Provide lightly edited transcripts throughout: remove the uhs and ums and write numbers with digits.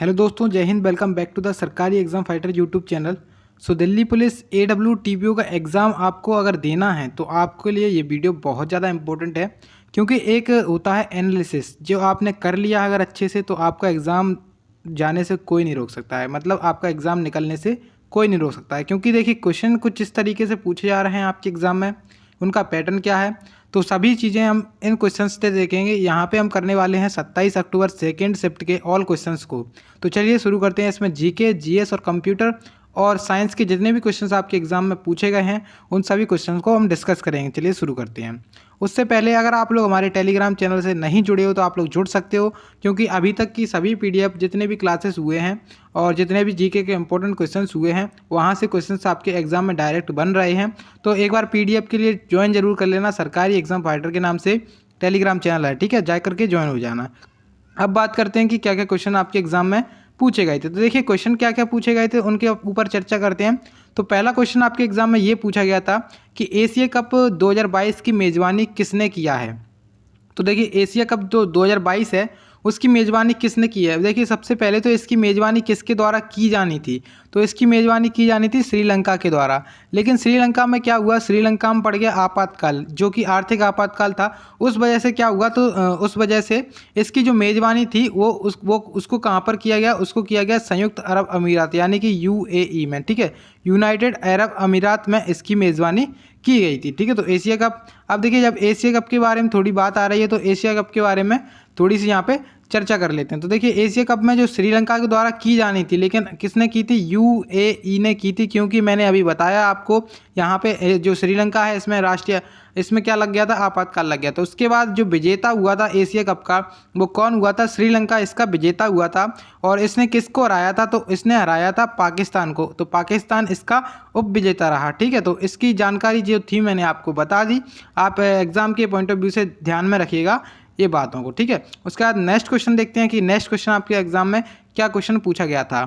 Hello दोस्तों, जय हिंद। Welcome back to the Sarkari exam fighter YouTube channel. Delhi police AWTPO का एग्ज़ाम आपको अगर देना है तो आपके लिए ये वीडियो बहुत ज़्यादा इंपॉर्टेंट है, क्योंकि एक होता है एनालिसिस जो आपने कर लिया अगर अच्छे से तो आपका एग्ज़ाम जाने से कोई नहीं रोक सकता है। मतलब आपका एग्ज़ाम निकलने से कोई नहीं रोक सकता है, क्योंकि देखिए क्वेश्चन कुछ इस तरीके से पूछे जा रहे हैं आपके एग्ज़ाम में, उनका पैटर्न क्या है, तो सभी चीज़ें हम इन क्वेश्चंस से देखेंगे। यहाँ पे हम करने वाले हैं 27 अक्टूबर सेकेंड शिफ्ट के ऑल क्वेश्चंस को। तो चलिए शुरू करते हैं। इसमें जीके, जीएस और कंप्यूटर और साइंस के जितने भी क्वेश्चंस आपके एग्जाम में पूछे गए हैं उन सभी क्वेश्चंस को हम डिस्कस करेंगे। चलिए शुरू करते हैं। उससे पहले अगर आप लोग हमारे टेलीग्राम चैनल से नहीं जुड़े हो तो आप लोग जुड़ सकते हो, क्योंकि अभी तक की सभी PDF जितने भी क्लासेस हुए हैं और जितने भी जीके के इंपॉर्टेंट क्वेश्चंस हुए हैं वहाँ से क्वेश्चंस आपके एग्जाम में डायरेक्ट बन रहे हैं। तो एक बार PDF के लिए ज्वाइन जरूर कर लेना। सरकारी एग्जाम फाइटर के नाम से टेलीग्राम चैनल है, ठीक है, जा करके ज्वाइन हो जाना। अब बात करते हैं कि क्या क्या क्वेश्चन आपके एग्जाम में पूछे गए थे। तो देखिए क्वेश्चन क्या क्या पूछे गए थे उनके ऊपर चर्चा करते हैं। तो पहला क्वेश्चन आपके एग्जाम में ये पूछा गया था कि एशिया कप 2022 की मेज़बानी किसने किया है। तो देखिए एशिया कप जो 2022 है उसकी मेज़बानी किसने की है। देखिए सबसे पहले तो इसकी मेज़बानी किसके द्वारा की जानी थी, तो इसकी मेज़बानी की जानी थी श्रीलंका के द्वारा। लेकिन श्रीलंका में क्या हुआ, श्रीलंका में पड़ गया आपातकाल, जो कि आर्थिक आपातकाल था। उस वजह से क्या हुआ, तो उस वजह से इसकी जो मेज़बानी थी वो उसको कहाँ पर किया गया, उसको किया गया संयुक्त अरब अमीरात यानी कि UAE में, ठीक है, यूनाइटेड अरब अमीरात में इसकी मेज़बानी की गई थी, ठीक है। तो एशिया कप, अब देखिए जब एशिया कप के बारे में थोड़ी बात आ रही है तो एशिया कप के बारे में थोड़ी सी यहाँ पे चर्चा कर लेते हैं। तो देखिए एशिया कप में जो श्रीलंका के द्वारा की जानी थी, लेकिन किसने की थी, UAE ने की थी, क्योंकि मैंने अभी बताया आपको यहाँ पे जो श्रीलंका है इसमें क्या लग गया था, आपातकाल लग गया। तो उसके बाद जो विजेता हुआ था एशिया कप का वो कौन हुआ था, श्रीलंका इसका विजेता हुआ था। और इसने किसको हराया था, तो इसने हराया था पाकिस्तान को। तो पाकिस्तान इसका उप विजेता रहा, ठीक है। तो इसकी जानकारी जो थी मैंने आपको बता दी। आप एग्जाम के पॉइंट ऑफ व्यू से ध्यान में रखिएगा ये बातों को, ठीक है। उसके बाद नेक्स्ट क्वेश्चन देखते हैं कि नेक्स्ट क्वेश्चन आपके एग्जाम में क्या क्वेश्चन पूछा गया था।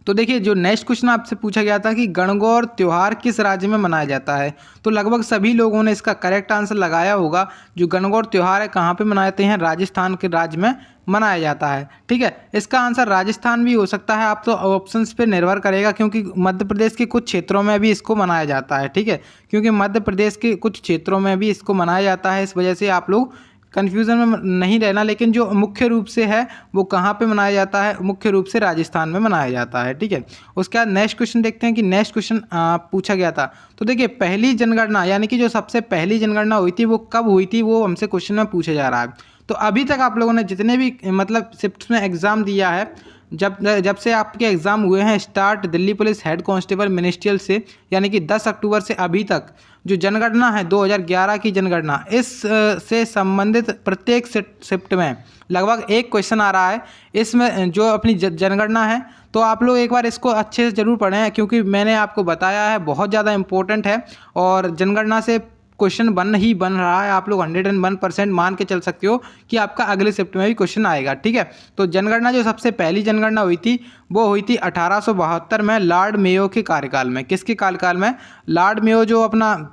तो देखिए जो नेक्स्ट क्वेश्चन आपसे पूछा गया था कि गणगौर त्यौहार किस राज्य में मनाया जाता है। तो लगभग सभी लोगों ने इसका करेक्ट आंसर लगाया होगा। जो गणगौर त्यौहार है कहाँ पे मनाते हैं, राजस्थान के राज्य में मनाया जाता है, ठीक है। इसका आंसर राजस्थान भी हो सकता है, आप तो ऑप्शंस पे निर्भर करेगा, क्योंकि मध्य प्रदेश के कुछ क्षेत्रों में भी इसको मनाया जाता है, ठीक है, क्योंकि मध्य प्रदेश के कुछ क्षेत्रों में भी इसको मनाया जाता है। इस वजह से आप लोग कन्फ्यूज़न में नहीं रहना। लेकिन जो मुख्य रूप से है वो कहाँ पे मनाया जाता है, मुख्य रूप से राजस्थान में मनाया जाता है, ठीक है। उसके बाद नेक्स्ट क्वेश्चन देखते हैं कि नेक्स्ट क्वेश्चन पूछा गया था। तो देखिए पहली जनगणना यानी कि जो सबसे पहली जनगणना हुई थी वो कब हुई थी, वो हमसे क्वेश्चन में पूछा जा रहा है। तो अभी तक आप लोगों ने जितने भी मतलब शिफ्ट में एग्ज़ाम दिया है, जब से आपके एग्ज़ाम हुए हैं start Delhi police head constable ministerial से, यानी कि 10 अक्टूबर से अभी तक जो जनगणना है 2011 की जनगणना, इस से संबंधित प्रत्येक शिफ्ट में लगभग एक क्वेश्चन आ रहा है। इसमें जो अपनी जनगणना है तो आप लोग एक बार इसको अच्छे से ज़रूर पढ़ें, क्योंकि मैंने आपको बताया है बहुत ज़्यादा इंपॉर्टेंट है और जनगणना से क्वेश्चन बन रहा है। आप लोग 101% मान के चल सकते हो कि आपका अगले शिफ्ट में भी क्वेश्चन आएगा, ठीक है। तो जनगणना जो सबसे पहली जनगणना हुई थी वो हुई थी 1872 में लॉर्ड मेयो के कार्यकाल में। किसके कार्यकाल में, लॉर्ड मेयो जो अपना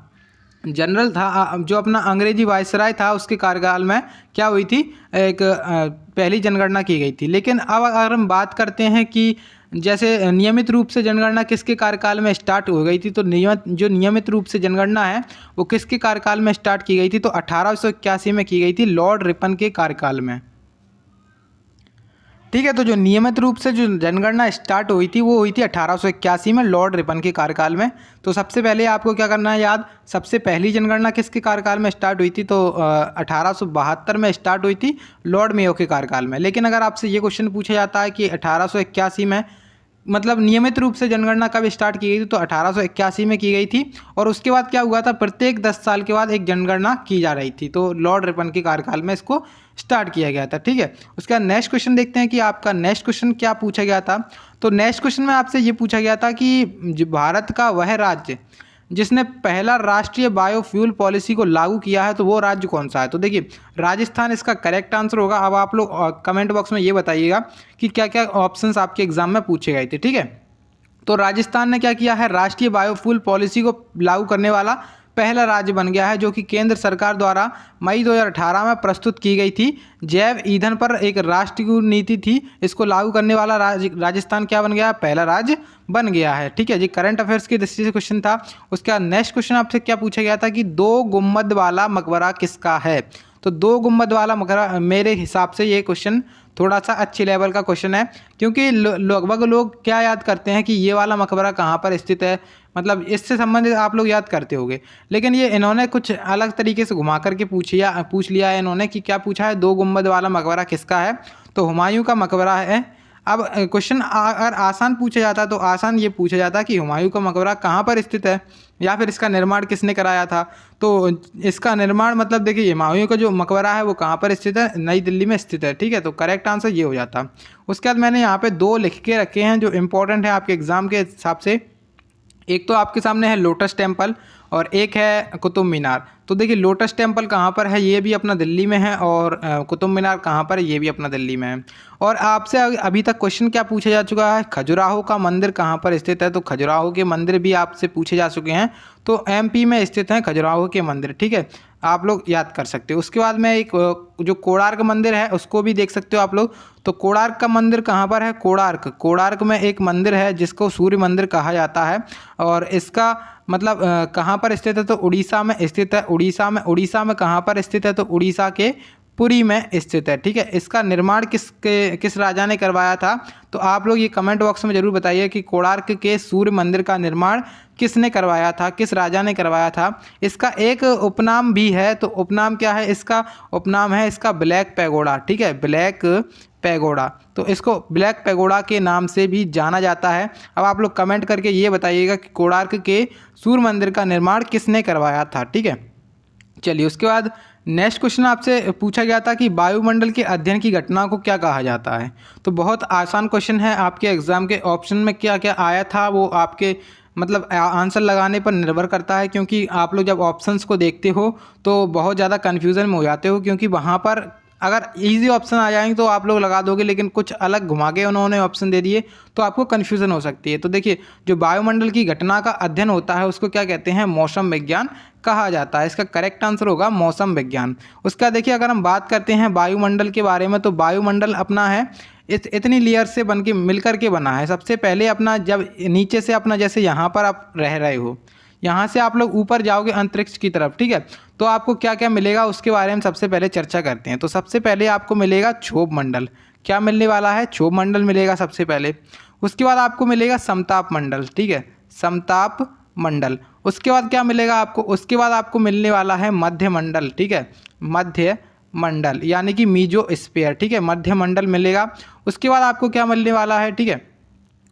जनरल था, जो अपना अंग्रेजी वायसराय था, उसके कार्यकाल में क्या हुई थी, एक पहली जनगणना की गई थी। लेकिन अब अगर हम बात करते हैं कि जैसे नियमित रूप से जनगणना किसके कार्यकाल में स्टार्ट हो गई थी, तो नियमित रूप से जनगणना है वो किसके कार्यकाल में स्टार्ट की गई थी, तो 1881 में की गई थी लॉर्ड रिपन के कार्यकाल में, ठीक है। तो जो नियमित रूप से जो जनगणना स्टार्ट हुई थी वो हुई थी 1881 में लॉर्ड रिपन के कार्यकाल में। तो सबसे पहले आपको क्या करना है याद, सबसे पहली जनगणना किसके कार्यकाल में स्टार्ट हुई थी, तो 1872 में स्टार्ट हुई थी लॉर्ड मेयो के कार्यकाल में। लेकिन अगर आपसे ये क्वेश्चन पूछा जाता है कि 1881 में मतलब नियमित रूप से जनगणना कब स्टार्ट की गई थी, तो 1881 में की गई थी। और उसके बाद क्या हुआ था, प्रत्येक 10 साल के बाद एक जनगणना की जा रही थी। तो लॉर्ड रिपन के कार्यकाल में इसको स्टार्ट किया गया था, ठीक है। उसका नेक्स्ट क्वेश्चन देखते हैं कि आपका नेक्स्ट क्वेश्चन क्या पूछा गया था। तो नेक्स्ट क्वेश्चन में आपसे ये पूछा गया था कि भारत का वह राज्य जिसने पहला राष्ट्रीय बायोफ्यूल पॉलिसी को लागू किया है तो वो राज्य कौन सा है। तो देखिए राजस्थान इसका करेक्ट आंसर होगा। अब आप लोग कमेंट बॉक्स में ये बताइएगा कि क्या क्या ऑप्शंस आपके एग्जाम में पूछे गए थे, ठीक है। तो राजस्थान ने क्या किया है, राष्ट्रीय बायोफ्यूल पॉलिसी को लागू करने वाला पहला राज्य बन गया है, जो कि केंद्र सरकार द्वारा मई 2018 में प्रस्तुत की गई थी। जैव ईंधन पर एक राष्ट्रीय नीति थी, इसको लागू करने वाला राजस्थान क्या बन गया है? पहला राज्य बन गया है। ठीक है जी, करंट अफेयर्स की दृष्टि से क्वेश्चन था। उसके बाद नेक्स्ट क्वेश्चन आपसे क्या पूछा गया था कि 2 गुंबद वाला मकबरा किसका है? तो 2 गुंबद वाला मकबरा, मेरे हिसाब से ये क्वेश्चन थोड़ा सा अच्छी लेवल का क्वेश्चन है, क्योंकि लगभग लोग क्या याद करते हैं कि ये वाला मकबरा कहाँ पर स्थित है, मतलब इससे संबंधित आप लोग याद करते होंगे, लेकिन ये इन्होंने कुछ अलग तरीके से घुमा करके पूछ लिया है इन्होंने कि क्या पूछा है, 2 गुंबद वाला मकबरा किसका है? तो हुमायूं का मकबरा है। अब क्वेश्चन अगर आसान पूछा जाता तो आसान ये पूछा जाता कि हुमायूं का मकबरा कहाँ पर स्थित है, या फिर इसका निर्माण किसने कराया था। तो इसका निर्माण मतलब देखिए, हुमायूं का जो मकबरा है वो कहाँ पर स्थित है? नई दिल्ली में स्थित है। ठीक है, तो करेक्ट आंसर ये हो जाता। उसके बाद मैंने यहाँ पे 2 लिख के रखे हैं जो इंपॉर्टेंट है आपके एग्जाम के हिसाब से। एक तो आपके सामने है लोटस टेम्पल और एक है कुतुब मीनार। तो देखिए, लोटस टेम्पल कहाँ पर है? ये भी अपना दिल्ली में है, और कुतुब मीनार कहाँ पर है? ये भी अपना दिल्ली में है। और आपसे अभी तक क्वेश्चन क्या पूछा जा चुका है, खजुराहो का मंदिर कहाँ पर स्थित है? तो खजुराहो के मंदिर भी आपसे पूछे जा चुके हैं, तो एमपी में स्थित है खजुराहो के मंदिर। ठीक है, आप लोग याद कर सकते हो। उसके बाद में एक जो कोणार्क मंदिर है उसको भी देख सकते हो आप लोग। तो कोणार्क का मंदिर कहाँ पर है? कोणार्क में एक मंदिर है जिसको सूर्य मंदिर कहा जाता है, और इसका मतलब कहाँ पर स्थित है? तो उड़ीसा में स्थित है। उड़ीसा में कहाँ पर स्थित है? तो उड़ीसा के पुरी में स्थित है। ठीक है, इसका निर्माण किस राजा ने करवाया था? तो आप लोग ये कमेंट बॉक्स में जरूर बताइए कि कोणार्क के सूर्य मंदिर का निर्माण किसने करवाया था, किस राजा ने करवाया था। इसका एक उपनाम भी है, तो उपनाम क्या है? इसका उपनाम है इसका ब्लैक पैगोडा। ठीक है, ब्लैक पैगोडा, तो इसको ब्लैक पैगोडा के नाम से भी जाना जाता है। अब आप लोग कमेंट करके ये बताइएगा कि कोणार्क के सूर्य मंदिर का निर्माण किसने करवाया था। ठीक है, चलिए उसके बाद नेक्स्ट क्वेश्चन आपसे पूछा गया था कि वायुमंडल के अध्ययन की घटना को क्या कहा जाता है। तो बहुत आसान क्वेश्चन है, आपके एग्जाम के ऑप्शन में क्या क्या आया था वो आपके मतलब आंसर लगाने पर निर्भर करता है, क्योंकि आप लोग जब ऑप्शंस को देखते हो तो बहुत ज़्यादा कन्फ्यूज़न में हो जाते हो, क्योंकि वहाँ पर अगर इजी ऑप्शन आ जाएंगे तो आप लोग लगा दोगे, लेकिन कुछ अलग घुमा के उन्होंने ऑप्शन दे दिए तो आपको कन्फ्यूज़न हो सकती है। तो देखिए, जो वायुमंडल की घटना का अध्ययन होता है उसको क्या कहते हैं? मौसम विज्ञान कहा जाता है। इसका करेक्ट आंसर होगा मौसम विज्ञान। उसका देखिए, अगर हम बात करते हैं वायुमंडल के बारे में, तो वायुमंडल अपना है इतनी लेयर से बन के मिलकर के बना है। सबसे पहले अपना जब नीचे से अपना, जैसे यहाँ पर आप रह रहे हो, यहाँ से आप लोग ऊपर जाओगे अंतरिक्ष की तरफ, ठीक है, तो आपको क्या क्या मिलेगा उसके बारे में सबसे पहले चर्चा करते हैं। तो सबसे पहले आपको मिलेगा क्षोभ मंडल। क्या मिलने वाला है? क्षोभ मंडल मिलेगा सबसे पहले। उसके बाद आपको मिलेगा समताप मंडल। ठीक है, समताप मंडल। उसके बाद क्या मिलेगा आपको? उसके बाद आपको मिलने वाला है मध्य मंडल। ठीक है, मध्य मंडल यानी कि मीजोस्फीयर। ठीक है, मध्य मंडल मिलेगा। उसके बाद आपको क्या मिलने वाला है? ठीक है,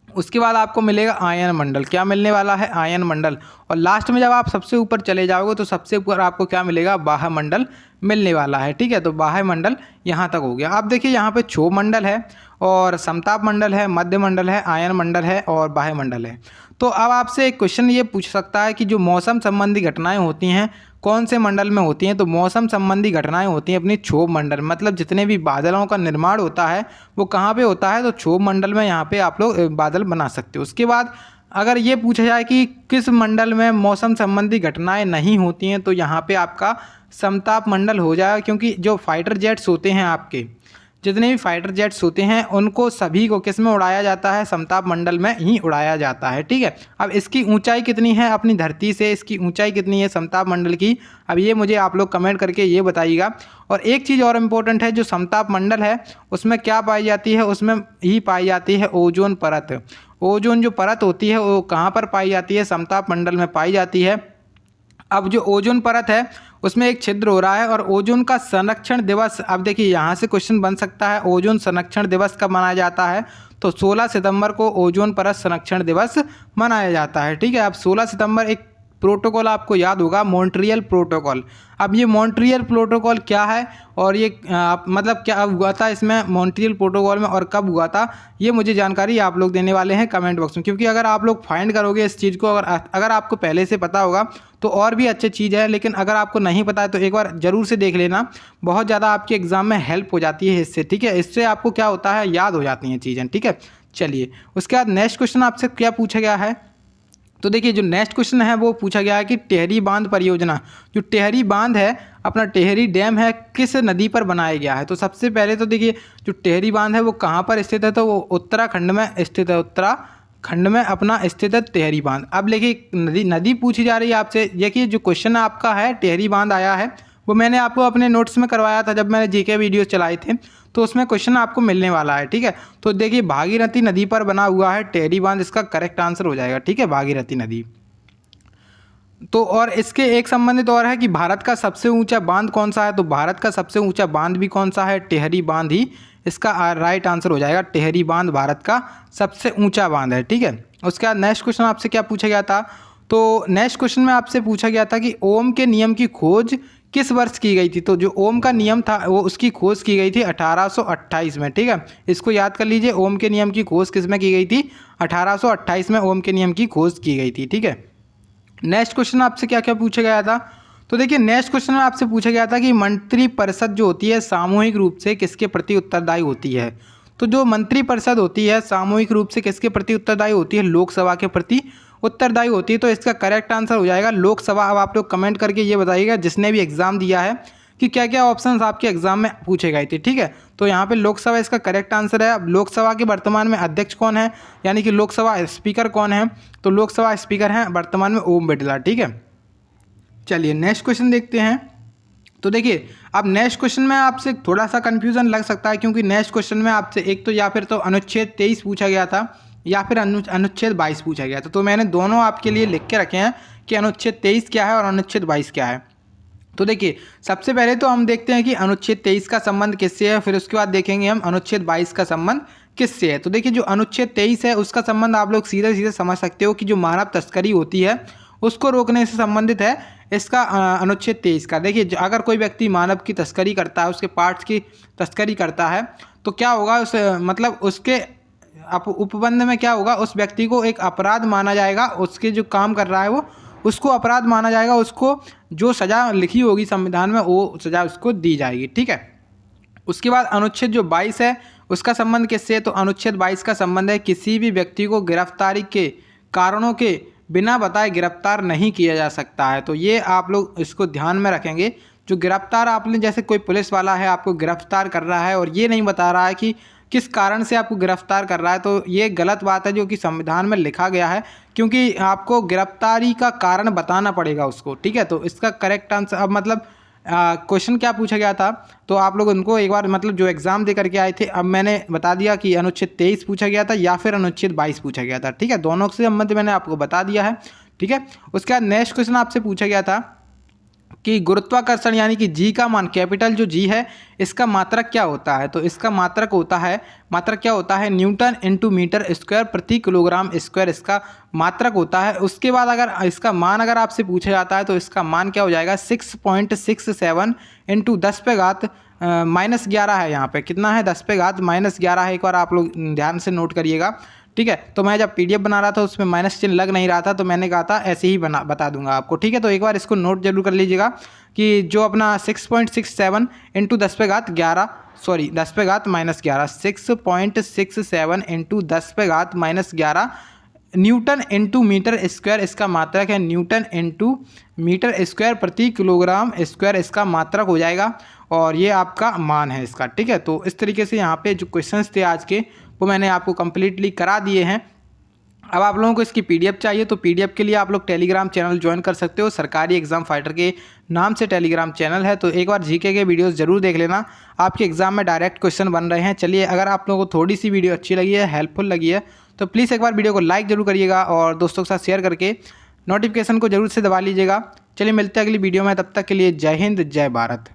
उसके बाद आपको मिलेगा आयन मंडल। क्या मिलने वाला है? आयन मंडल। और लास्ट में जब आप सबसे ऊपर चले जाओगे तो सबसे ऊपर आपको क्या मिलेगा? बाह्य मंडल मिलने वाला है। ठीक है, तो बाह्य मंडल यहाँ तक हो गया। आप देखिए, यहाँ पे क्षोभ मंडल है और समताप मंडल है, मध्य मंडल है, आयन मंडल है और बाह्य मंडल है। तो अब आपसे एक क्वेश्चन ये पूछ सकता है कि जो मौसम संबंधी घटनाएं होती हैं कौन से मंडल में होती हैं? तो मौसम संबंधी घटनाएं होती हैं अपनी क्षोभ मंडल, मतलब जितने भी बादलों का निर्माण होता है वो कहाँ पे होता है? तो क्षोभ मंडल में यहाँ पे आप लोग बादल बना सकते हो। उसके बाद अगर ये पूछा जाए कि किस मंडल में मौसम संबंधी घटनाएं नहीं होती हैं, तो यहाँ पे आपका समताप मंडल हो जाएगा, क्योंकि जो फाइटर जेट्स होते हैं आपके, जितने भी फाइटर जेट्स होते हैं उनको सभी को किस में उड़ाया जाता है? समताप मंडल में ही उड़ाया जाता है। ठीक है, अब इसकी ऊंचाई कितनी है अपनी धरती से? इसकी ऊंचाई कितनी है समताप मंडल की? अब ये मुझे आप लोग कमेंट करके ये बताइएगा। और एक चीज़ और इम्पोर्टेंट है, जो समताप मंडल है उसमें क्या पाई जाती है? उसमें ही पाई जाती है ओजोन परत। ओजोन जो परत होती है वो कहाँ पर पाई जाती है? समताप मंडल में पाई जाती है। अब जो ओजोन परत है उसमें एक छिद्र हो रहा है, और ओजोन का संरक्षण दिवस, अब देखिए यहाँ से क्वेश्चन बन सकता है ओजोन संरक्षण दिवस कब मनाया जाता है? तो 16 सितंबर को ओजोन परत संरक्षण दिवस मनाया जाता है। ठीक है, अब 16 सितंबर एक प्रोटोकॉल आपको याद होगा, मॉन्ट्रियल प्रोटोकॉल। अब ये मॉन्ट्रियल प्रोटोकॉल क्या है और ये मतलब क्या हुआ था इसमें मॉन्ट्रियल प्रोटोकॉल में और कब हुआ था, ये मुझे जानकारी आप लोग देने वाले हैं कमेंट बॉक्स में। क्योंकि अगर आप लोग फाइंड करोगे इस चीज़ को, अगर आपको पहले से पता होगा तो और भी अच्छी चीज़ है, लेकिन अगर आपको नहीं पता है तो एक बार ज़रूर से देख लेना, बहुत ज़्यादा आपके एग्जाम में हेल्प हो जाती है इससे। ठीक है, इससे आपको क्या होता है, याद हो जाती हैं चीज़ें। ठीक है, चलिए उसके बाद नेक्स्ट क्वेश्चन आपसे क्या पूछा गया है तो देखिए जो नेक्स्ट क्वेश्चन है वो पूछा गया है कि टिहरी बांध परियोजना, जो टिहरी बांध है अपना टिहरी डैम है, किस नदी पर बनाया गया है। तो सबसे पहले तो देखिए जो टिहरी बांध है वो कहाँ पर स्थित है, तो वो उत्तराखंड में स्थित है, उत्तराखंड में अपना स्थित है टिहरी बांध। अब देखिए नदी पूछी जा रही है आपसे। देखिए जो क्वेश्चन आपका है टिहरी बांध आया है वो मैंने आपको अपने नोट्स में करवाया था जब मैंने जीके वीडियोस चलाए थे, तो उसमें क्वेश्चन आपको मिलने वाला है। ठीक है, तो देखिए भागीरथी नदी पर बना हुआ है टिहरी बांध, इसका करेक्ट आंसर हो जाएगा। ठीक है, भागीरथी नदी। तो और इसके एक संबंधित और है कि भारत का सबसे ऊंचा बांध कौन सा है, तो भारत का सबसे ऊंचा बांध भी कौन सा है, टिहरी बांध ही इसका राइट आंसर हो जाएगा। टिहरी बांध भारत का सबसे ऊंचा बांध है। ठीक है, उसके बाद नेक्स्ट क्वेश्चन आपसे क्या पूछा गया था, तो नेक्स्ट क्वेश्चन में आपसे पूछा गया था कि ओम के नियम की खोज किस वर्ष की गई थी। तो जो ओम का नियम था वो उसकी खोज की गई थी 1828 में। ठीक है, इसको याद कर लीजिए, ओम के नियम की खोज किस में की गई थी, 1828 में ओम के नियम की खोज की गई थी। ठीक है, नेक्स्ट क्वेश्चन आपसे क्या क्या पूछा गया था, तो देखिए नेक्स्ट क्वेश्चन में आपसे पूछा गया था कि मंत्रिपरिषद जो होती है सामूहिक रूप से किसके प्रति उत्तरदायी होती है। तो जो मंत्रिपरिषद होती है सामूहिक रूप से किसके प्रति उत्तरदायी होती है, लोकसभा के प्रति उत्तरदायी होती है। तो इसका करेक्ट आंसर हो जाएगा लोकसभा। अब आप लोग कमेंट करके ये बताइएगा जिसने भी एग्जाम दिया है कि क्या क्या ऑप्शंस आपके एग्जाम में पूछे गए थे। ठीक है, तो यहाँ पे लोकसभा इसका करेक्ट आंसर है। अब लोकसभा के वर्तमान में अध्यक्ष कौन है, यानी कि लोकसभा स्पीकर कौन है, तो लोकसभा स्पीकर हैं वर्तमान में ओम बिरला। ठीक है, चलिए नेक्स्ट क्वेश्चन देखते हैं। तो देखिए अब नेक्स्ट क्वेश्चन में आपसे थोड़ा सा कन्फ्यूजन लग सकता है, क्योंकि नेक्स्ट क्वेश्चन में आपसे एक तो या फिर तो अनुच्छेद 23 पूछा गया था या फिर अनुच्छेद 22 पूछा गया था। तो मैंने दोनों आपके लिए लिख के रखे हैं कि अनुच्छेद 23 क्या है और अनुच्छेद 22 क्या है। तो देखिए सबसे पहले तो हम देखते हैं कि अनुच्छेद 23 का संबंध किससे है, फिर उसके बाद देखेंगे हम अनुच्छेद 22 का संबंध किससे है। तो देखिए जो अनुच्छेद 23 है उसका संबंध आप लोग सीधे सीधे समझ सकते हो कि जो मानव तस्करी होती है उसको रोकने से संबंधित है इसका अनुच्छेद 23 का। देखिए अगर कोई व्यक्ति मानव की तस्करी करता है, उसके पार्ट्स की तस्करी करता है, तो क्या होगा उस मतलब उसके उपबंध में क्या होगा, उस व्यक्ति को एक अपराध माना जाएगा, उसके जो काम कर रहा है वो उसको अपराध माना जाएगा, उसको जो सज़ा लिखी होगी संविधान में वो सज़ा उसको दी जाएगी। ठीक है, उसके बाद अनुच्छेद जो 22 है उसका संबंध किससे है, तो अनुच्छेद 22 का संबंध है किसी भी व्यक्ति को गिरफ्तारी के कारणों के बिना बताए गिरफ्तार नहीं किया जा सकता है। तो ये आप लोग इसको ध्यान में रखेंगे। जो गिरफ्तार आपने जैसे कोई पुलिस वाला है आपको गिरफ्तार कर रहा है और ये नहीं बता रहा है कि किस कारण से आपको गिरफ्तार कर रहा है, तो ये गलत बात है जो कि संविधान में लिखा गया है, क्योंकि आपको गिरफ्तारी का कारण बताना पड़ेगा उसको। ठीक है, तो इसका करेक्ट आंसर अब मतलब क्वेश्चन क्या पूछा गया था, तो आप लोग उनको एक बार मतलब जो एग्जाम दे करके आए थे, अब मैंने बता दिया कि अनुच्छेद 23 पूछा गया था या फिर अनुच्छेद 22 पूछा गया था। ठीक है, दोनों से संबंध मैंने आपको बता दिया है। ठीक है, उसके बाद नेक्स्ट क्वेश्चन आपसे पूछा गया था कि गुरुत्वाकर्षण यानी कि जी का मान, कैपिटल जो जी है इसका मात्रक क्या होता है, तो इसका मात्रक क्या होता है न्यूटन इंटू मीटर स्क्वायर प्रति किलोग्राम स्क्वायर, इसका मात्रक होता है। उसके बाद अगर इसका मान अगर आपसे पूछा जाता है तो इसका मान क्या हो जाएगा 6.67 इंटू 10 पे घात -11 है। यहाँ पे कितना है 10 पे घात -11 है, एक बार आप लोग ध्यान से नोट करिएगा। ठीक है, तो मैं जब PDF बना रहा था उसमें माइनस चिन्ह लग नहीं रहा था, तो मैंने कहा था ऐसे ही बता दूंगा आपको। ठीक है, तो एक बार इसको नोट जरूर कर लीजिएगा कि जो अपना 6.67 इंटू 10 पे घात 11 सॉरी 10 पे घात -11 6.67 इंटू 10 पे घात -11 न्यूटन इंटू मीटर स्क्वायर इसका मात्रक है, न्यूटन इंटू मीटर स्क्वायर प्रति किलोग्राम स्क्वायर इसका मात्रक हो जाएगा और ये आपका मान है इसका। ठीक है, तो इस तरीके से यहाँ पे जो क्वेश्चंस थे आज के वो मैंने आपको कंप्लीटली करा दिए हैं। अब आप लोगों को इसकी PDF चाहिए तो PDF के लिए आप लोग टेलीग्राम चैनल ज्वाइन कर सकते हो, सरकारी एग्जाम फाइटर के नाम से टेलीग्राम चैनल है। तो एक बार जीके के वीडियोस जरूर देख लेना, आपके एग्जाम में डायरेक्ट क्वेश्चन बन रहे हैं। चलिए अगर आप लोगों को थोड़ी सी वीडियो अच्छी लगी है, हेल्पफुल लगी है, तो प्लीज़ एक बार वीडियो को लाइक जरूर करिएगा और दोस्तों के साथ शेयर करके नोटिफिकेशन को जरूर से दबा लीजिएगा। चलिए मिलते हैं अगली वीडियो में, तब तक के लिए जय हिंद जय भारत।